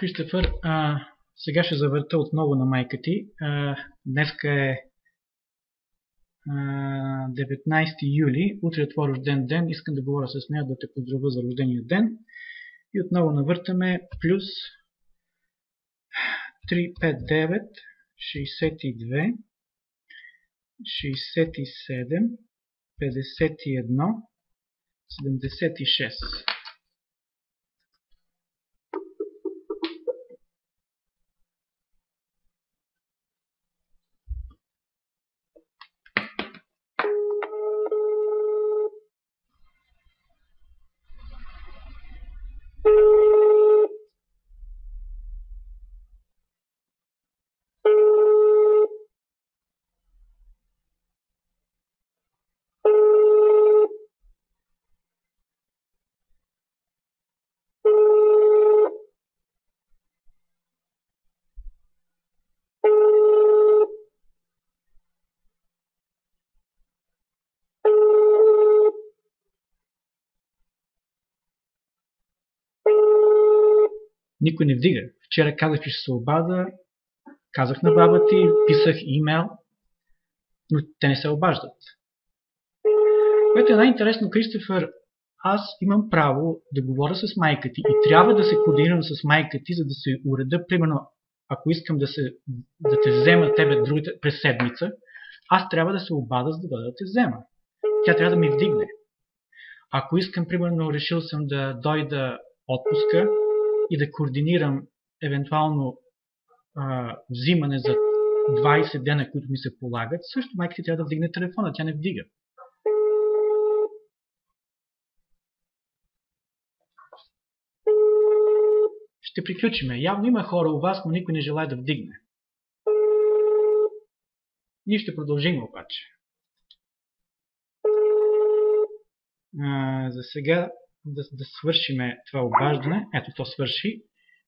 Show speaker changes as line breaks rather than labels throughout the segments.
Кристофър. Сега ще завърта отново на майка ти. Днеска е 19 юли. Утре е твой рожден ден. Искам да говоря с нея, да те поздравя за рождения ден. И отново навъртаме плюс 359 62 67 51 76. Никой не вдига. Вчера казах, че ще се обада, казах на баба ти, писах имейл, но те не се обаждат. Което е най-интересно, Кристофър, аз имам право да говоря с майка ти и трябва да се координирам с майка ти, за да се уреда, примерно, ако искам да те взема тебе другите през седмица, аз трябва да се обада, за да те взема. Тя трябва да ми вдигне. Ако искам, примерно, решил съм да дойда отпуска и да координирам евентуално взимане за 20 дена, които ми се полагат, също майка ти трябва да вдигне телефона, тя не вдига. Ще приключиме. Явно има хора у вас, но никой не желая да вдигне. Ние ще продължим обаче. За сега да свършиме това обаждане. Ето, то свърши.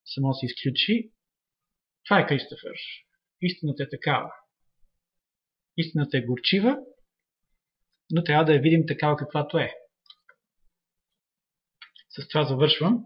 Само се изключи. Това е Кристофър. Истината е такава. Истината е горчива, но трябва да я видим такава каквато е. С това завършвам.